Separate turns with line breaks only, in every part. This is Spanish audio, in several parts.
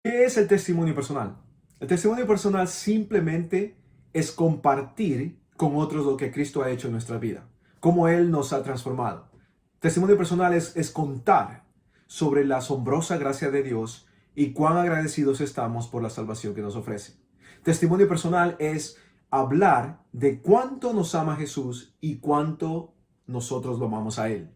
¿Qué es el testimonio personal? El testimonio personal simplemente es compartir con otros lo que Cristo ha hecho en nuestra vida, cómo Él nos ha transformado. Testimonio personal es contar sobre la asombrosa gracia de Dios y cuán agradecidos estamos por la salvación que nos ofrece. Testimonio personal es hablar de cuánto nos ama Jesús y cuánto nosotros lo amamos a Él.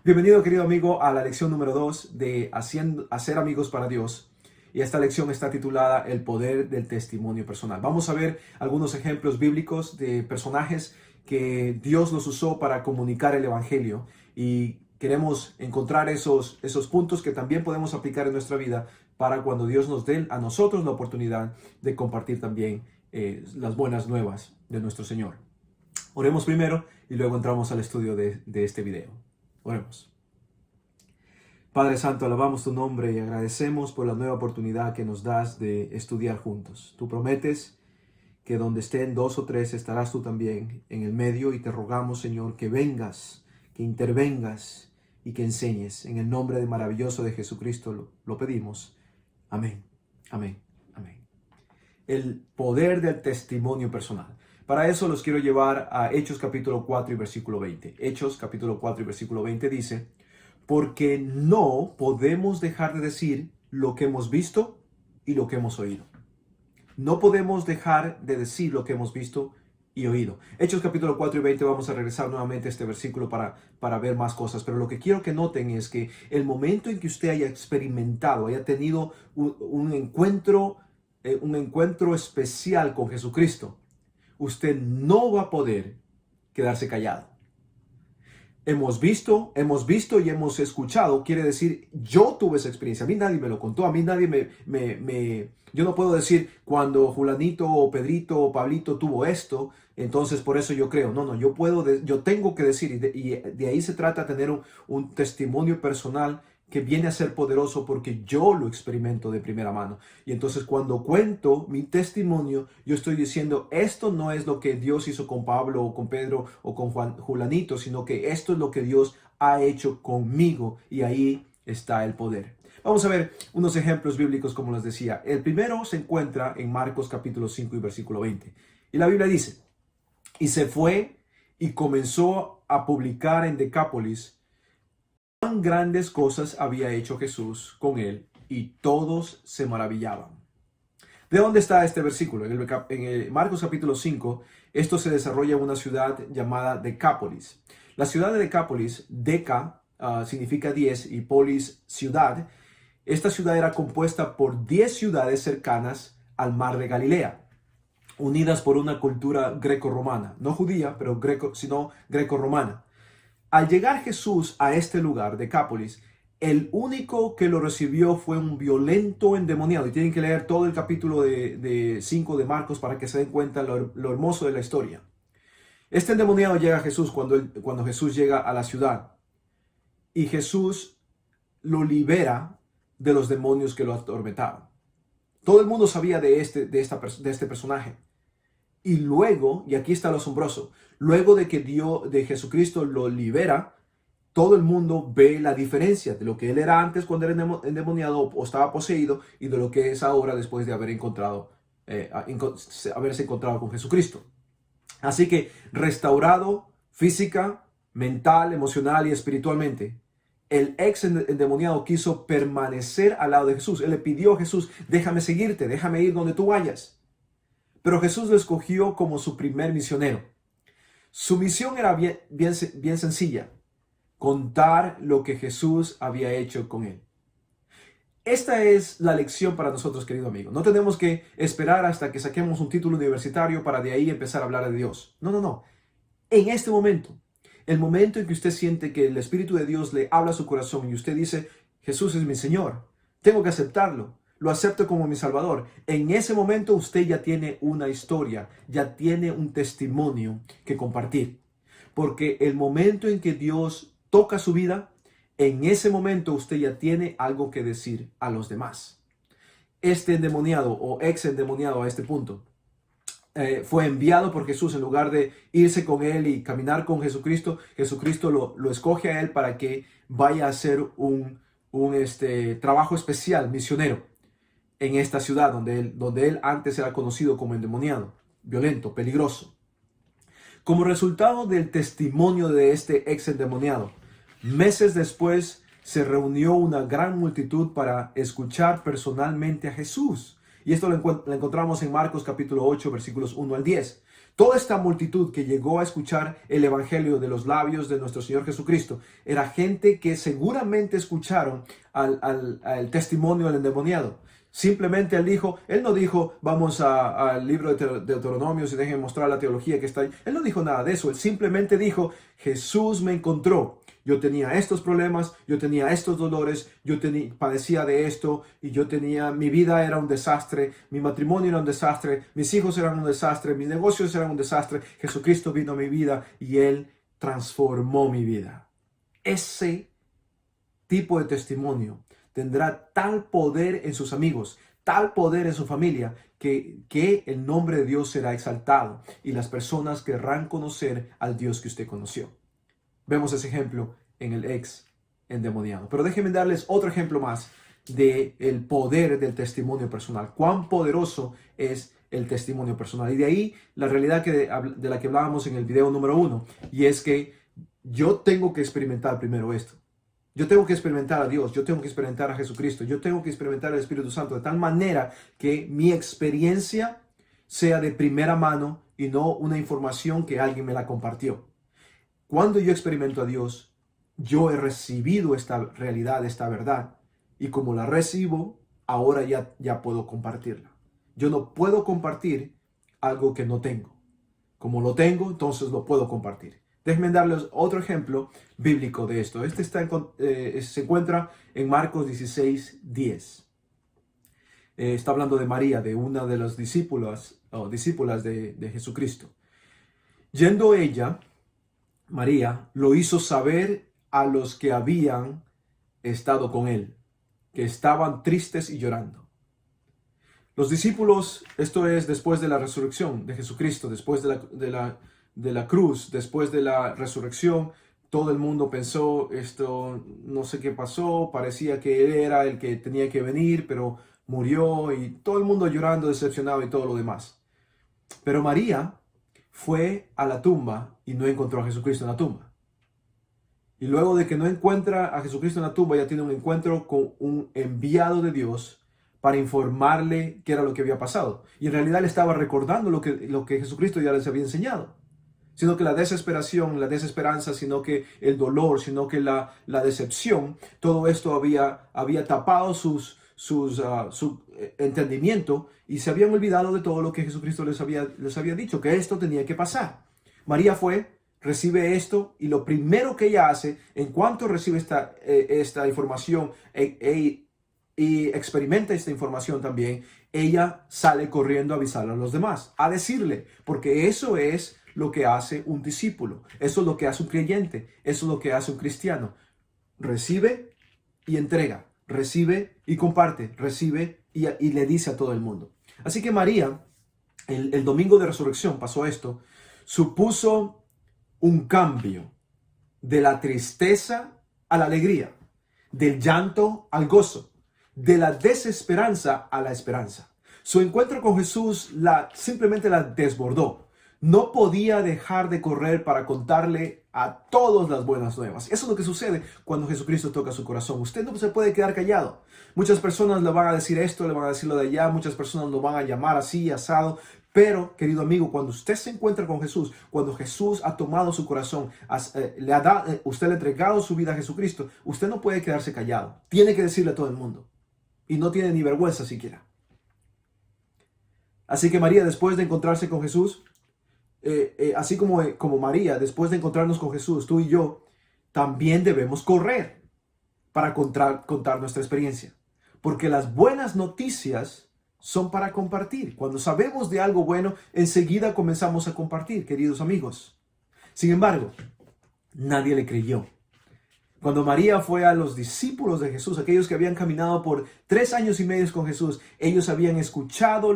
Bienvenido, querido amigo, a la lección número 2 de Hacer amigos para Dios. Y esta lección está titulada El poder del testimonio personal. Vamos a ver algunos ejemplos bíblicos de personajes que Dios los usó para comunicar el evangelio. Y queremos encontrar esos puntos que también podemos aplicar en nuestra vida para cuando Dios nos dé a nosotros la oportunidad de compartir también las buenas nuevas de nuestro Señor. Oremos primero y luego entramos al estudio de este video. Oremos. Padre Santo, alabamos tu nombre y agradecemos por la nueva oportunidad que nos das de estudiar juntos. Tú prometes que donde estén dos o tres estarás tú también en el medio y te rogamos, Señor, que vengas, que intervengas y que enseñes. En el nombre maravilloso de Jesucristo lo pedimos. Amén, amén, amén. El poder del testimonio personal. Para eso los quiero llevar a Hechos capítulo 4 y versículo 20. Hechos capítulo 4 y versículo 20 dice: porque no podemos dejar de decir lo que hemos visto y lo que hemos oído. No podemos dejar de decir lo que hemos visto y oído. Hechos capítulo 4 y 20, vamos a regresar nuevamente a este versículo para ver más cosas. Pero lo que quiero que noten es que el momento en que usted haya experimentado, haya tenido un encuentro especial con Jesucristo, usted no va a poder quedarse callado. Hemos visto y hemos escuchado, quiere decir, yo tuve esa experiencia. A mí nadie me lo contó, a mí nadie yo no puedo decir cuando fulanito o Pedrito o Pablito tuvo esto, entonces por eso yo creo. No, yo tengo que decir, y de ahí se trata de tener un testimonio personal que viene a ser poderoso porque yo lo experimento de primera mano. Y entonces cuando cuento mi testimonio, yo estoy diciendo, esto no es lo que Dios hizo con Pablo o con Pedro o con Julanito, sino que esto es lo que Dios ha hecho conmigo, y ahí está el poder. Vamos a ver unos ejemplos bíblicos, como les decía. El primero se encuentra en Marcos capítulo 5 y versículo 20. Y la Biblia dice: y se fue y comenzó a publicar en Decápolis cuán grandes cosas había hecho Jesús con él, y todos se maravillaban. ¿De dónde está este versículo? En el Marcos capítulo 5, esto se desarrolla en una ciudad llamada Decápolis. La ciudad de Decápolis, Deca, significa 10 y polis, ciudad. Esta ciudad era compuesta por 10 ciudades cercanas al mar de Galilea, unidas por una cultura greco-romana, no judía, pero sino greco-romana. Al llegar Jesús a este lugar, Decápolis, el único que lo recibió fue un violento endemoniado. Y tienen que leer todo el capítulo de 5 de Marcos para que se den cuenta lo hermoso de la historia. Este endemoniado llega a Jesús cuando Jesús llega a la ciudad. Y Jesús lo libera de los demonios que lo atormentaban. Todo el mundo sabía de este personaje. Y luego, y aquí está lo asombroso, luego de que Jesucristo lo libera, todo el mundo ve la diferencia de lo que él era antes cuando era endemoniado o estaba poseído, y de lo que es ahora después de haberse encontrado con Jesucristo. Así que restaurado física, mental, emocional y espiritualmente, el ex endemoniado quiso permanecer al lado de Jesús. Él le pidió a Jesús: déjame seguirte, déjame ir donde tú vayas. Pero Jesús lo escogió como su primer misionero. Su misión era bien sencilla: contar lo que Jesús había hecho con él. Esta es la lección para nosotros, querido amigo. No tenemos que esperar hasta que saquemos un título universitario para de ahí empezar a hablar de Dios. No, no, no. En este momento, el momento en que usted siente que el Espíritu de Dios le habla a su corazón y usted dice: Jesús es mi Señor, tengo que aceptarlo, lo acepto como mi Salvador. En ese momento usted ya tiene una historia, ya tiene un testimonio que compartir. Porque el momento en que Dios toca su vida, en ese momento usted ya tiene algo que decir a los demás. Este endemoniado o ex endemoniado a este punto fue enviado por Jesús. En lugar de irse con él y caminar con Jesucristo, Jesucristo lo escoge a él para que vaya a hacer un trabajo especial, misionero. en esta ciudad donde él antes era conocido como endemoniado, violento, peligroso. Como resultado del testimonio de este ex endemoniado, meses después se reunió una gran multitud para escuchar personalmente a Jesús. Y esto lo encontramos en Marcos capítulo 8, versículos 1 al 10. Toda esta multitud que llegó a escuchar el evangelio de los labios de nuestro Señor Jesucristo era gente que seguramente escucharon al testimonio del endemoniado. Simplemente él no dijo, vamos al libro de Deuteronomios y dejen mostrar la teología que está ahí. Él no dijo nada de eso. Él simplemente dijo, Jesús me encontró. Yo tenía estos problemas, yo tenía estos dolores, padecía de esto y mi vida era un desastre, mi matrimonio era un desastre, mis hijos eran un desastre, mis negocios eran un desastre. Jesucristo vino a mi vida y Él transformó mi vida. Ese tipo de testimonio tendrá tal poder en sus amigos, tal poder en su familia, que el nombre de Dios será exaltado y las personas querrán conocer al Dios que usted conoció. Vemos ese ejemplo en el ex endemoniado. Pero déjenme darles otro ejemplo más del poder del testimonio personal. Cuán poderoso es el testimonio personal. Y de ahí la realidad de la que hablábamos en el video número 1. Y es que yo tengo que experimentar primero esto. Yo tengo que experimentar a Dios, yo tengo que experimentar a Jesucristo, yo tengo que experimentar al Espíritu Santo de tal manera que mi experiencia sea de primera mano y no una información que alguien me la compartió. Cuando yo experimento a Dios, yo he recibido esta realidad, esta verdad, y como la recibo, ahora ya puedo compartirla. Yo no puedo compartir algo que no tengo. Como lo tengo, entonces lo puedo compartir. Déjenme darles otro ejemplo bíblico de esto. Este se encuentra en Marcos 16:10. Está hablando de María, de una de las discípulas de Jesucristo. Yendo ella, María, lo hizo saber a los que habían estado con él, que estaban tristes y llorando. Los discípulos, esto es después de la resurrección de Jesucristo, después de la cruz, después de la resurrección, todo el mundo pensó, esto no sé qué pasó, parecía que él era el que tenía que venir, pero murió y todo el mundo llorando, decepcionado y todo lo demás. Pero María fue a la tumba y no encontró a Jesucristo en la tumba. Y luego de que no encuentra a Jesucristo en la tumba, ya tiene un encuentro con un enviado de Dios para informarle qué era lo que había pasado. Y en realidad le estaba recordando lo que Jesucristo ya les había enseñado. Sino que la desesperación, la desesperanza, sino que el dolor, sino que la decepción, todo esto había tapado su entendimiento y se habían olvidado de todo lo que Jesucristo les había dicho, que esto tenía que pasar. María recibe esto y lo primero que ella hace, en cuanto recibe esta información y experimenta esta información también, ella sale corriendo a avisarle a los demás, a decirle, porque eso es lo que hace un discípulo, eso es lo que hace un creyente, eso es lo que hace un cristiano. Recibe y entrega, recibe y comparte, recibe y le dice a todo el mundo. Así que María, el domingo de resurrección pasó esto, supuso un cambio de la tristeza a la alegría, del llanto al gozo, de la desesperanza a la esperanza. Su encuentro con Jesús simplemente la desbordó. No podía dejar de correr para contarle a todos las buenas nuevas. Eso es lo que sucede cuando Jesucristo toca su corazón. Usted no se puede quedar callado. Muchas personas le van a decir esto, le van a decir lo de allá, muchas personas lo van a llamar así, asado. Pero, querido amigo, cuando usted se encuentra con Jesús, cuando Jesús ha tomado su corazón, usted le ha entregado su vida a Jesucristo, usted no puede quedarse callado. Tiene que decirle a todo el mundo. Y no tiene ni vergüenza siquiera. Así que María, después de encontrarse con Jesús, así como María, después de encontrarnos con Jesús, tú y yo, también debemos correr para contar nuestra experiencia. Porque las buenas noticias son para compartir. Cuando sabemos de algo bueno, enseguida comenzamos a compartir, queridos amigos. Sin embargo, nadie le creyó. Cuando María fue a los discípulos de Jesús, aquellos que habían caminado por 3 años y medio con Jesús, ellos habían escuchado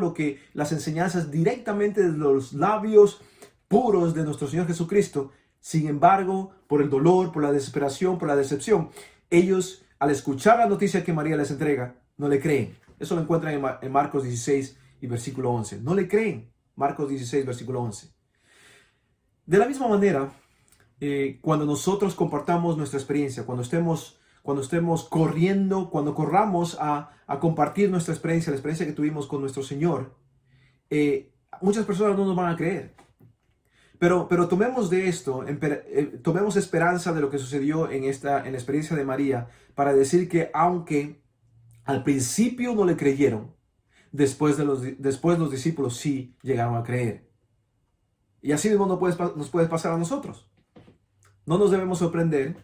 las enseñanzas directamente de los labios puros de nuestro Señor Jesucristo. Sin embargo, por el dolor, por la desesperación, por la decepción, ellos, al escuchar la noticia que María les entrega, no le creen. Eso lo encuentran en Marcos 16 y versículo 11. No le creen. Marcos 16, versículo 11. De la misma manera, cuando nosotros compartamos nuestra experiencia, cuando estemos corriendo, cuando corramos a compartir nuestra experiencia, la experiencia que tuvimos con nuestro Señor, muchas personas no nos van a creer. Pero tomemos de esto, tomemos esperanza de lo que sucedió en la experiencia de María, para decir que aunque al principio no le creyeron, después los discípulos sí llegaron a creer. Y así mismo nos puede pasar a nosotros. No nos debemos sorprender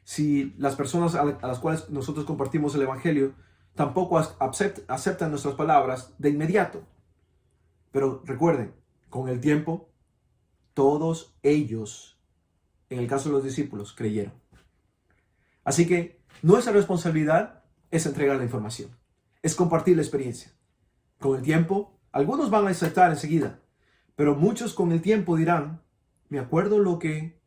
si las personas a las cuales nosotros compartimos el Evangelio tampoco aceptan nuestras palabras de inmediato. Pero recuerden, con el tiempo, todos ellos, en el caso de los discípulos, creyeron. Así que nuestra responsabilidad es entregar la información, es compartir la experiencia. Con el tiempo, algunos van a aceptar enseguida, pero muchos con el tiempo dirán, me acuerdo lo que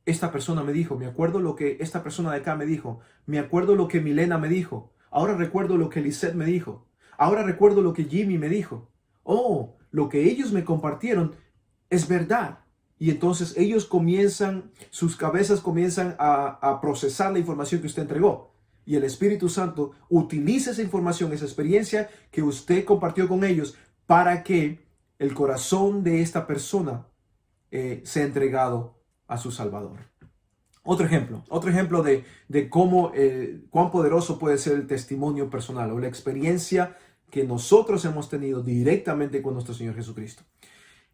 esta persona me dijo, me acuerdo lo que esta persona de acá me dijo, me acuerdo lo que Milena me dijo, ahora recuerdo lo que Lisette me dijo, ahora recuerdo lo que Jimmy me dijo. Oh, lo que ellos me compartieron es verdad. Y entonces sus cabezas comienzan a procesar la información que usted entregó. Y el Espíritu Santo utiliza esa información, esa experiencia que usted compartió con ellos, para que el corazón de esta persona sea entregado a su Salvador. Otro ejemplo de cómo, cuán poderoso puede ser el testimonio personal o la experiencia que nosotros hemos tenido directamente con nuestro Señor Jesucristo.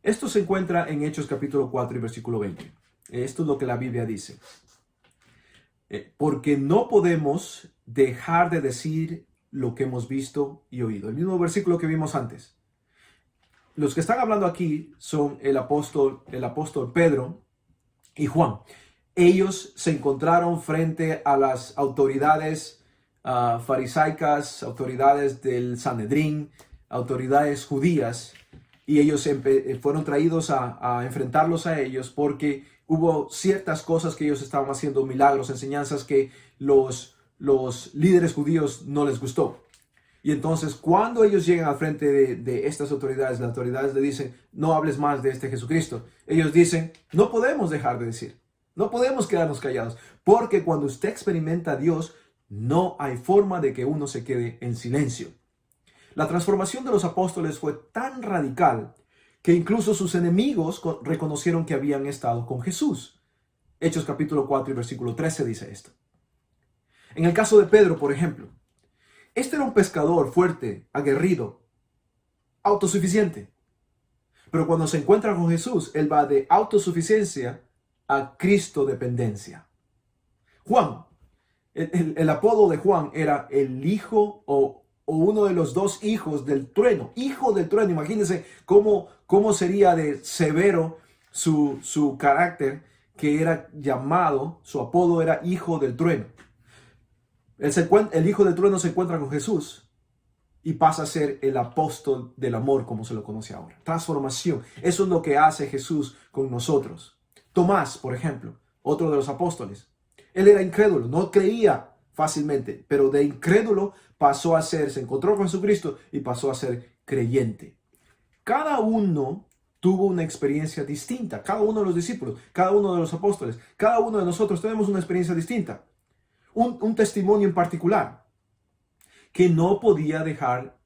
Esto se encuentra en Hechos capítulo 4 y versículo 20. Esto es lo que la Biblia dice. Porque no podemos dejar de decir lo que hemos visto y oído. El mismo versículo que vimos antes. Los que están hablando aquí son el apóstol Pedro y Juan. Ellos se encontraron frente a las autoridades farisaicas, autoridades del Sanedrín, autoridades judías, y ellos fueron traídos a enfrentarlos a ellos porque hubo ciertas cosas que ellos estaban haciendo, milagros, enseñanzas que los líderes judíos no les gustó. Y entonces cuando ellos llegan al frente de estas autoridades, las autoridades le dicen, no hables más de este Jesucristo. Ellos dicen, no podemos dejar de decir, no podemos quedarnos callados, porque cuando usted experimenta a Dios, no hay forma de que uno se quede en silencio. La transformación de los apóstoles fue tan radical que incluso sus enemigos reconocieron que habían estado con Jesús. Hechos capítulo 4 y versículo 13 dice esto. En el caso de Pedro, por ejemplo, este era un pescador fuerte, aguerrido, autosuficiente. Pero cuando se encuentra con Jesús, él va de autosuficiencia a Cristo dependencia. Juan, el apodo de Juan era el hijo o uno de los dos hijos del trueno. Hijo del trueno. Imagínense cómo sería de severo su carácter, que era llamado, su apodo era hijo del trueno. El hijo del trueno se encuentra con Jesús y pasa a ser el apóstol del amor, como se lo conoce ahora. Transformación. Eso es lo que hace Jesús con nosotros. Tomás, por ejemplo, otro de los apóstoles. Él era incrédulo, no creía fácilmente, pero de incrédulo se encontró con Jesucristo y pasó a ser creyente. Cada uno tuvo una experiencia distinta, cada uno de los discípulos, cada uno de los apóstoles, cada uno de nosotros tenemos una experiencia distinta, un testimonio en particular que no podía dejar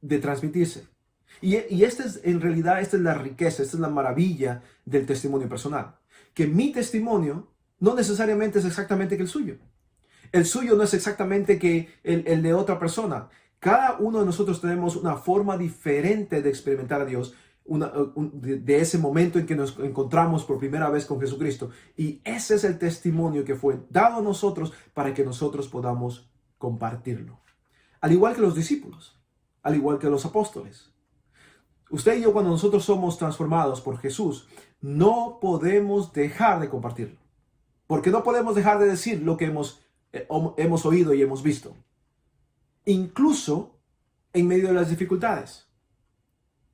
de transmitirse. Y en realidad esta es la riqueza, esta es la maravilla del testimonio personal, que mi testimonio no necesariamente es exactamente que el suyo. El suyo no es exactamente que el de otra persona. Cada uno de nosotros tenemos una forma diferente de experimentar a Dios, de ese momento en que nos encontramos por primera vez con Jesucristo. Y ese es el testimonio que fue dado a nosotros para que nosotros podamos compartirlo. Al igual que los discípulos, al igual que los apóstoles. Usted y yo, cuando nosotros somos transformados por Jesús, no podemos dejar de compartirlo. Porque no podemos dejar de decir lo que hemos oído y hemos visto. Incluso en medio de las dificultades.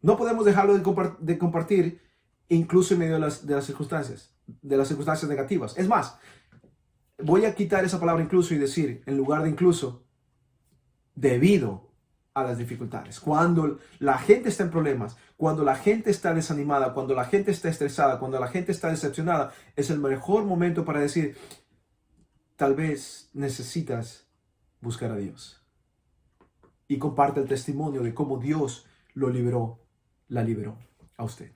No podemos dejarlo de compartir incluso en medio de las circunstancias negativas. Es más, voy a quitar esa palabra incluso y decir, en lugar de incluso, debido a las dificultades. Cuando la gente está en problemas, cuando la gente está desanimada, cuando la gente está estresada, cuando la gente está decepcionada, es el mejor momento para decir, tal vez necesitas buscar a Dios. Y comparte el testimonio de cómo Dios lo liberó, la liberó a usted.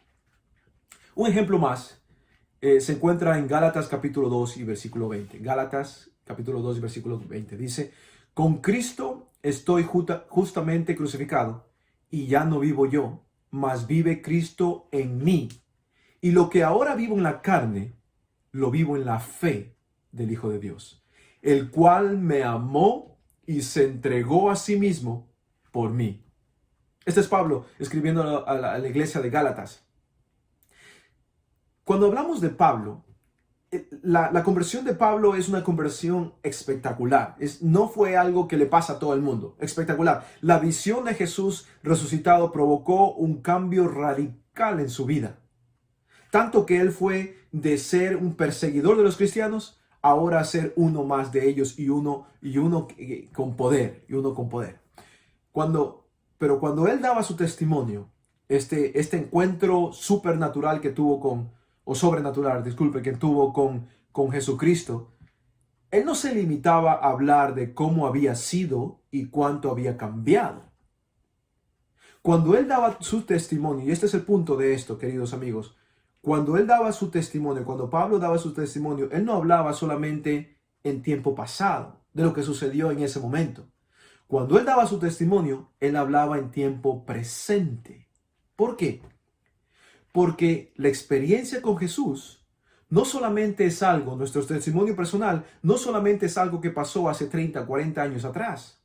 Un ejemplo más se encuentra en Gálatas capítulo 2 y versículo 20. Gálatas capítulo 2 y versículo 20. Dice, con Cristo estoy justamente crucificado, y ya no vivo yo, mas vive Cristo en mí. Y lo que ahora vivo en la carne, lo vivo en la fe del Hijo de Dios, el cual me amó y se entregó a sí mismo por mí. Este es Pablo escribiendo a la iglesia de Gálatas. Cuando hablamos de Pablo, la conversión de Pablo es una conversión espectacular. No fue algo que le pasa a todo el mundo. Espectacular. La visión de Jesús resucitado provocó un cambio radical en su vida. Tanto que él fue de ser un perseguidor de los cristianos, ahora a ser uno más de ellos y uno con poder. Pero cuando él daba su testimonio, este encuentro supernatural que tuvo que tuvo con Jesucristo, él no se limitaba a hablar de cómo había sido y cuánto había cambiado. Cuando él daba su testimonio, y este es el punto de esto, queridos amigos, cuando él daba su testimonio, cuando Pablo daba su testimonio, él no hablaba solamente en tiempo pasado, de lo que sucedió en ese momento. Cuando él daba su testimonio, él hablaba en tiempo presente. ¿Por qué? Porque la experiencia con Jesús no solamente es algo, nuestro testimonio personal, no solamente es algo que pasó hace 30, 40 años atrás.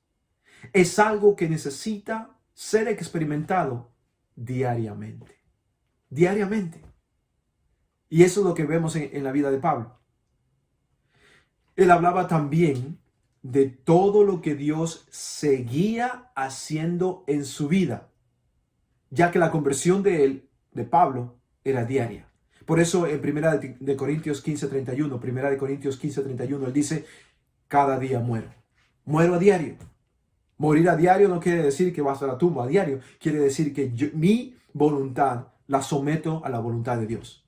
Es algo que necesita ser experimentado diariamente. Diariamente. Y eso es lo que vemos en la vida de Pablo. Él hablaba también de todo lo que Dios seguía haciendo en su vida, ya que la conversión de Pablo, era diaria. Por eso en 1 de Corintios 15:31, él dice, cada día muero. Muero a diario. Morir a diario no quiere decir que vas a la tumba a diario. Quiere decir que mi voluntad la someto a la voluntad de Dios.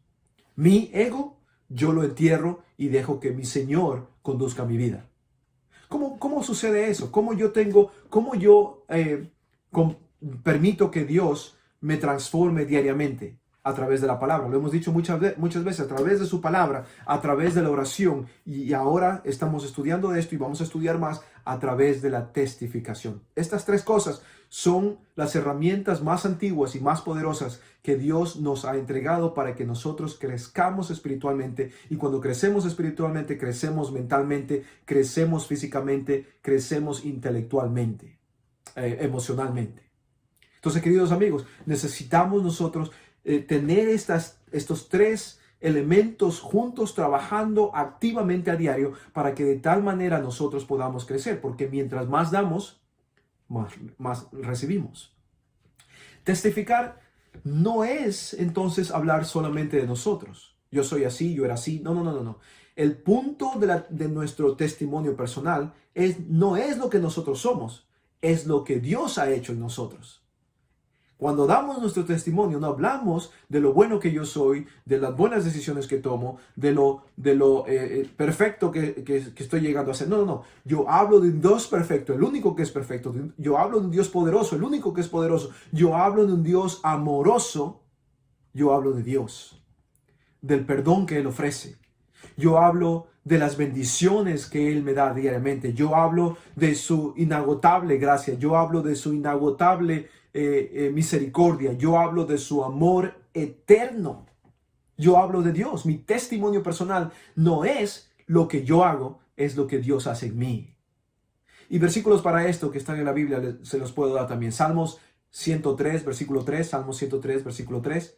Mi ego, yo lo entierro y dejo que mi Señor conduzca mi vida. ¿Cómo sucede eso? ¿Cómo yo permito que Dios me transforme diariamente? A través de la palabra. Lo hemos dicho muchas veces, a través de su palabra, a través de la oración. Y ahora estamos estudiando esto y vamos a estudiar más a través de la testificación. Estas tres cosas son las herramientas más antiguas y más poderosas que Dios nos ha entregado para que nosotros crezcamos espiritualmente. Y cuando crecemos espiritualmente, crecemos mentalmente, crecemos físicamente, crecemos intelectualmente, emocionalmente. Entonces, queridos amigos, necesitamos nosotros tener estos tres elementos juntos, trabajando activamente a diario, para que de tal manera nosotros podamos crecer, porque mientras más damos, más recibimos. Testificar no es entonces hablar solamente de nosotros. Yo soy así, yo era así. No. El punto de nuestro testimonio personal no es lo que nosotros somos, es lo que Dios ha hecho en nosotros. Cuando damos nuestro testimonio, no hablamos de lo bueno que yo soy, de las buenas decisiones que tomo, de lo perfecto que estoy llegando a ser. No. Yo hablo de un Dios perfecto, el único que es perfecto. Yo hablo de un Dios poderoso, el único que es poderoso. Yo hablo de un Dios amoroso. Yo hablo de Dios, del perdón que Él ofrece. Yo hablo de las bendiciones que Él me da diariamente. Yo hablo de su inagotable gracia. Yo hablo de su inagotable misericordia. Yo hablo de su amor eterno. Yo hablo de Dios. Mi testimonio personal no es lo que yo hago, es lo que Dios hace en mí. Y versículos para esto que están en la Biblia se los puedo dar también. Salmos 103, versículo 3. Salmos 103, versículo 3.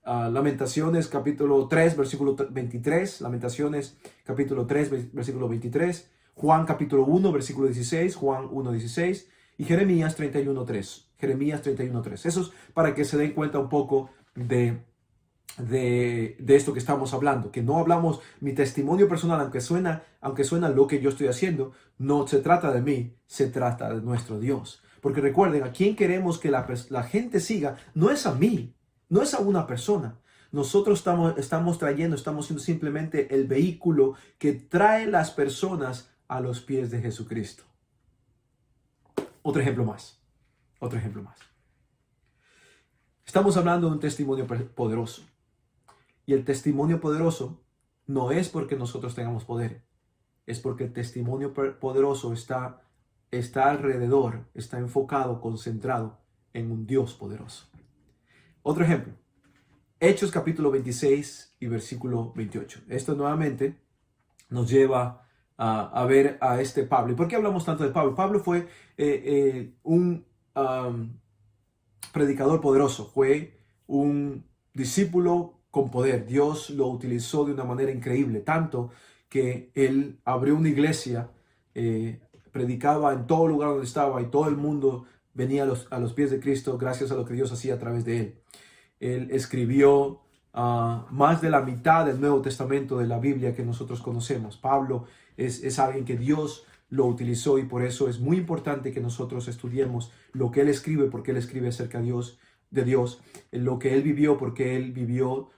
Lamentaciones capítulo 3, versículo 23. Lamentaciones capítulo 3, versículo 23. Juan capítulo 1, versículo 16. Juan 1, 16. Y Jeremías 31.3. Jeremías 31.3. Eso es para que se den cuenta un poco de de esto que estamos hablando, que no hablamos mi testimonio personal, aunque suena lo que yo estoy haciendo, no se trata de mí, se trata de nuestro Dios. Porque recuerden, a quien queremos que la gente siga, no es a mí, no es a una persona. Nosotros estamos siendo simplemente el vehículo que trae las personas a los pies de Jesucristo. Otro ejemplo más. Otro ejemplo más. Estamos hablando de un testimonio poderoso. Y el testimonio poderoso no es porque nosotros tengamos poder. Es porque el testimonio poderoso está alrededor, está enfocado, concentrado en un Dios poderoso. Otro ejemplo. Hechos capítulo 26 y versículo 28. Esto nuevamente nos lleva a ver a este Pablo. ¿Y por qué hablamos tanto de Pablo? Pablo fue un predicador poderoso, fue un discípulo con poder. Dios lo utilizó de una manera increíble, tanto que él abrió una iglesia, predicaba en todo lugar donde estaba y todo el mundo venía a los pies de Cristo gracias a lo que Dios hacía a través de él. Él escribió más de la mitad del Nuevo Testamento de la Biblia que nosotros conocemos. Pablo es alguien que Dios lo utilizó y por eso es muy importante que nosotros estudiemos lo que él escribe, porque él escribe acerca de Dios, lo que él vivió, porque él vivió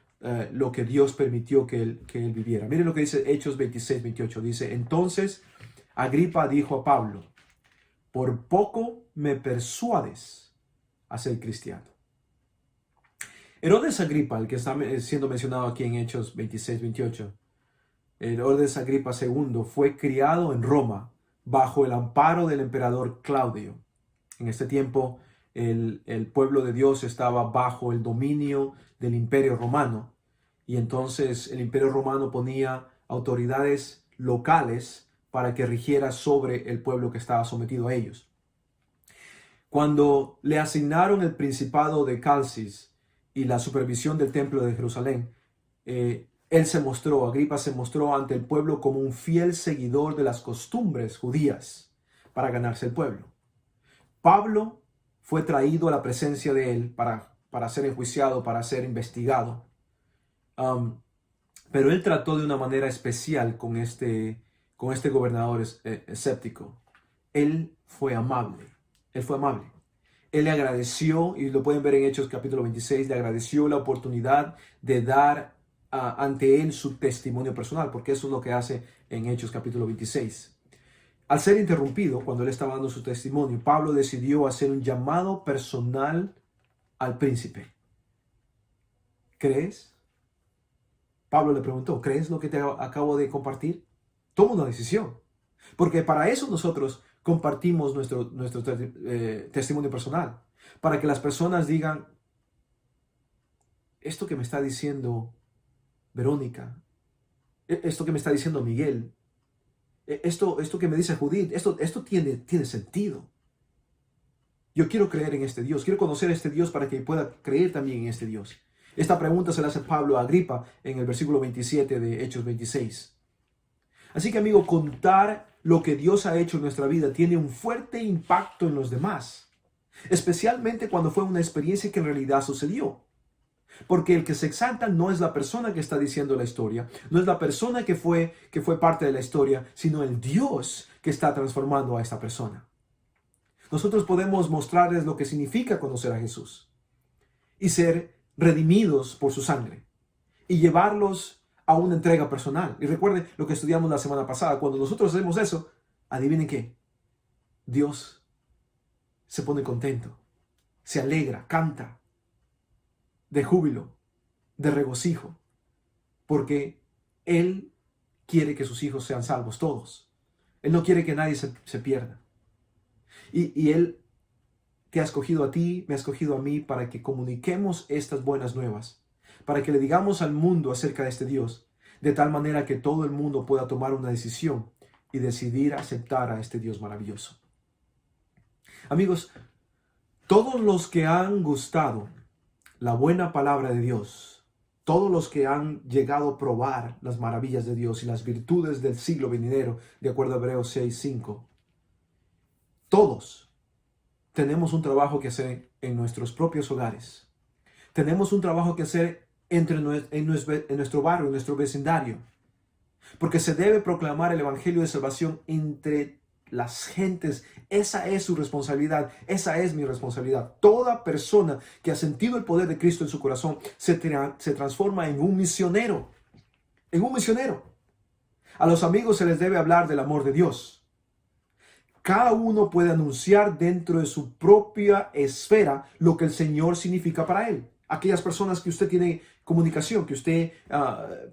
lo que Dios permitió que él viviera. Miren lo que dice Hechos 26, 28. Dice, entonces Agripa dijo a Pablo, por poco me persuades a ser cristiano. Herodes Agripa, el que está siendo mencionado aquí en Hechos 26, 28, Herodes Agripa II fue criado en Roma bajo el amparo del emperador Claudio. En este tiempo el pueblo de Dios estaba bajo el dominio del imperio romano y entonces el imperio romano ponía autoridades locales para que rigiera sobre el pueblo que estaba sometido a ellos. Cuando le asignaron el principado de Calcis y la supervisión del templo de Jerusalén, Agripa se mostró ante el pueblo como un fiel seguidor de las costumbres judías para ganarse el pueblo. Pablo fue traído a la presencia de él para ser enjuiciado, para ser investigado. Pero él trató de una manera especial con este gobernador escéptico. Él fue amable. Él le agradeció, y lo pueden ver en Hechos capítulo 26, le agradeció la oportunidad de dar ante él su testimonio personal, porque eso es lo que hace en Hechos capítulo 26. Al ser interrumpido, cuando él estaba dando su testimonio, Pablo decidió hacer un llamado personal al príncipe. ¿Crees? Pablo le preguntó, ¿crees lo que te acabo de compartir? Toma una decisión, porque para eso nosotros compartimos nuestro testimonio personal, para que las personas digan, esto que me está diciendo Verónica, esto que me está diciendo Miguel, esto que me dice Judith, esto tiene sentido. Yo quiero creer en este Dios, quiero conocer a este Dios para que pueda creer también en este Dios. Esta pregunta se la hace Pablo a Agripa en el versículo 27 de Hechos 26. Así que, amigo, contar lo que Dios ha hecho en nuestra vida tiene un fuerte impacto en los demás, especialmente cuando fue una experiencia que en realidad sucedió. Porque el que se exalta no es la persona que está diciendo la historia, no es la persona que fue parte de la historia, sino el Dios que está transformando a esta persona. Nosotros podemos mostrarles lo que significa conocer a Jesús y ser redimidos por su sangre y llevarlos a una entrega personal. Y recuerden lo que estudiamos la semana pasada. Cuando nosotros hacemos eso, adivinen qué, Dios se pone contento, se alegra, canta de júbilo, de regocijo, porque Él quiere que sus hijos sean salvos todos. Él no quiere que nadie se pierda. Y Él te ha escogido a ti, me ha escogido a mí para que comuniquemos estas buenas nuevas, para que le digamos al mundo acerca de este Dios, de tal manera que todo el mundo pueda tomar una decisión y decidir aceptar a este Dios maravilloso. Amigos, todos los que han gustado la buena palabra de Dios, todos los que han llegado a probar las maravillas de Dios y las virtudes del siglo venidero, de acuerdo a Hebreos 6:5, todos tenemos un trabajo que hacer en nuestros propios hogares. Tenemos un trabajo que hacer en nuestro barrio, en nuestro vecindario. Porque se debe proclamar el evangelio de salvación entre las gentes. Esa es su responsabilidad, esa es mi responsabilidad. Toda persona que ha sentido el poder de Cristo en su corazón se transforma en un misionero, en un misionero. A los amigos se les debe hablar del amor de Dios. Cada uno puede anunciar dentro de su propia esfera lo que el Señor significa para él. Aquellas personas que usted tiene comunicación, que usted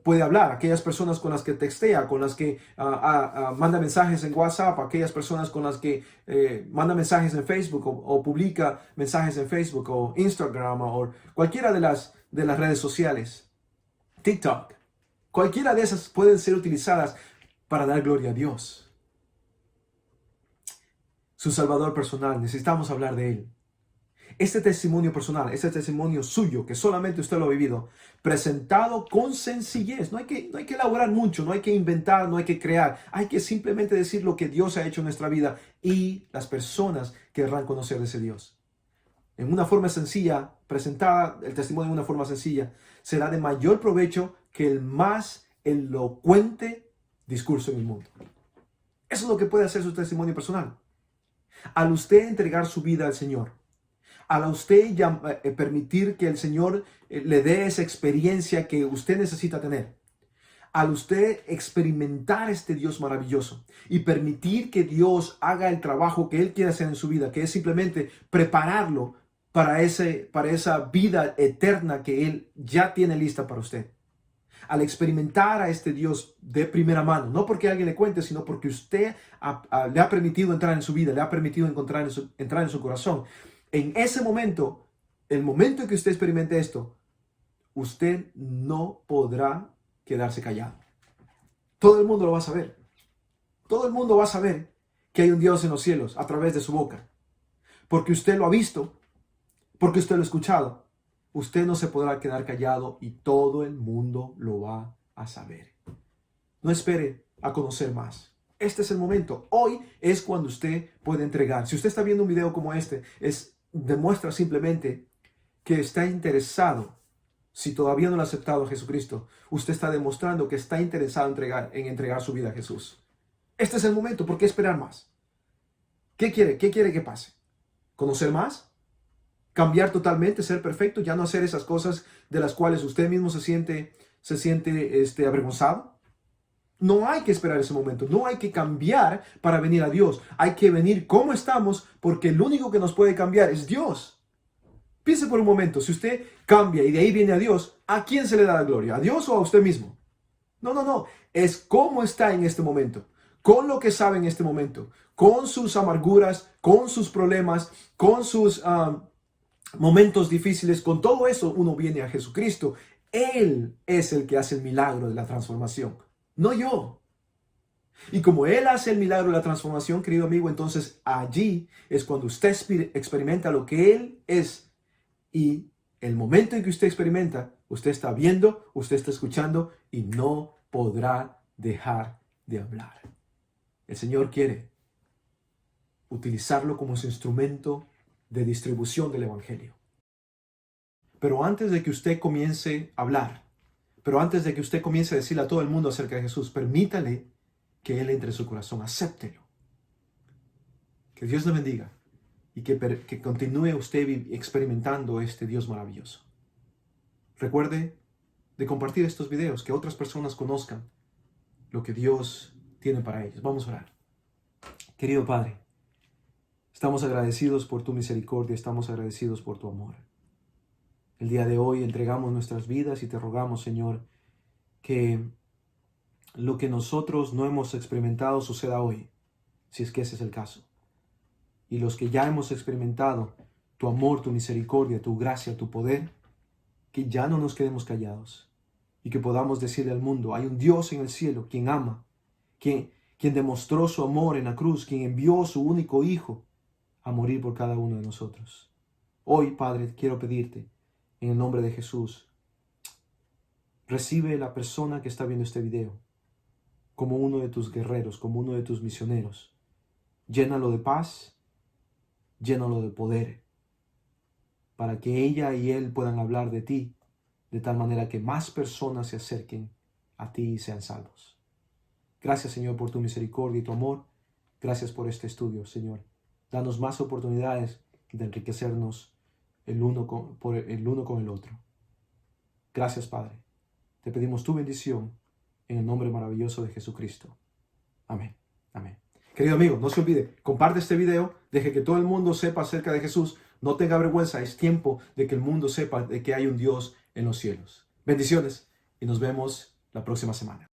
puede hablar, aquellas personas con las que textea, con las que manda mensajes en WhatsApp, aquellas personas con las que manda mensajes en Facebook o publica mensajes en Facebook o Instagram o cualquiera de las redes sociales, TikTok. Cualquiera de esas pueden ser utilizadas para dar gloria a Dios. Su Salvador personal, necesitamos hablar de Él. Este testimonio personal, este testimonio suyo, que solamente usted lo ha vivido, presentado con sencillez. No hay que elaborar mucho, no hay que inventar, no hay que crear. Hay que simplemente decir lo que Dios ha hecho en nuestra vida y las personas querrán conocer de ese Dios. En una forma sencilla, presentada el testimonio en una forma sencilla, será de mayor provecho que el más elocuente discurso en el mundo. Eso es lo que puede hacer su testimonio personal. Al usted entregar su vida al Señor, al usted permitir que el Señor le dé esa experiencia que usted necesita tener, al usted experimentar este Dios maravilloso y permitir que Dios haga el trabajo que Él quiere hacer en su vida, que es simplemente prepararlo para esa vida eterna que Él ya tiene lista para usted. Al experimentar a este Dios de primera mano, no porque alguien le cuente, sino porque usted le ha permitido entrar en su vida, le ha permitido entrar en su corazón. En ese momento, el momento en que usted experimente esto, usted no podrá quedarse callado. Todo el mundo lo va a saber. Todo el mundo va a saber que hay un Dios en los cielos a través de su boca. Porque usted lo ha visto, porque usted lo ha escuchado. Usted no se podrá quedar callado y todo el mundo lo va a saber. No espere a conocer más. Este es el momento. Hoy es cuando usted puede entregar. Si usted está viendo un video como este, demuestra simplemente que está interesado. Si todavía no lo ha aceptado a Jesucristo, usted está demostrando que está interesado en entregar su vida a Jesús. Este es el momento. ¿Por qué esperar más? ¿Qué quiere? ¿Qué quiere que pase? ¿Conocer más? Cambiar totalmente, ser perfecto, ya no hacer esas cosas de las cuales usted mismo se siente avergonzado. No hay que esperar ese momento, no hay que cambiar para venir a Dios. Hay que venir como estamos porque el único que nos puede cambiar es Dios. Piense por un momento, si usted cambia y de ahí viene a Dios, ¿a quién se le da la gloria? ¿A Dios o a usted mismo? No, es cómo está en este momento, con lo que sabe en este momento, con sus amarguras, con sus problemas, con sus momentos difíciles, con todo eso uno viene a Jesucristo. Él es el que hace el milagro de la transformación, no yo. Y como Él hace el milagro de la transformación, querido amigo, entonces allí es cuando usted experimenta lo que Él es. Y el momento en que usted experimenta, usted está viendo, usted está escuchando y no podrá dejar de hablar. El Señor quiere utilizarlo como su instrumento de distribución del Evangelio. Pero antes de que usted comience a hablar, pero antes de que usted comience a decirle a todo el mundo acerca de Jesús, permítale que Él entre en su corazón, acéptelo. Que Dios le bendiga y que continúe usted experimentando este Dios maravilloso. Recuerde de compartir estos videos, que otras personas conozcan lo que Dios tiene para ellos. Vamos a orar. Querido Padre, estamos agradecidos por tu misericordia, estamos agradecidos por tu amor. El día de hoy entregamos nuestras vidas y te rogamos, Señor, que lo que nosotros no hemos experimentado suceda hoy, si es que ese es el caso. Y los que ya hemos experimentado tu amor, tu misericordia, tu gracia, tu poder, que ya no nos quedemos callados y que podamos decirle al mundo, hay un Dios en el cielo quien ama, quien demostró su amor en la cruz, quien envió su único Hijo a morir por cada uno de nosotros. Hoy, Padre, quiero pedirte, en el nombre de Jesús, recibe la persona que está viendo este video como uno de tus guerreros, como uno de tus misioneros. Llénalo de paz, llénalo de poder, para que ella y él puedan hablar de ti de tal manera que más personas se acerquen a ti y sean salvos. Gracias, Señor, por tu misericordia y tu amor. Gracias por este estudio, Señor. Danos más oportunidades de enriquecernos el uno con el otro. Gracias, Padre. Te pedimos tu bendición en el nombre maravilloso de Jesucristo. Amén. Amén. Querido amigo, no se olvide, comparte este video, deje que todo el mundo sepa acerca de Jesús. No tenga vergüenza, es tiempo de que el mundo sepa de que hay un Dios en los cielos. Bendiciones y nos vemos la próxima semana.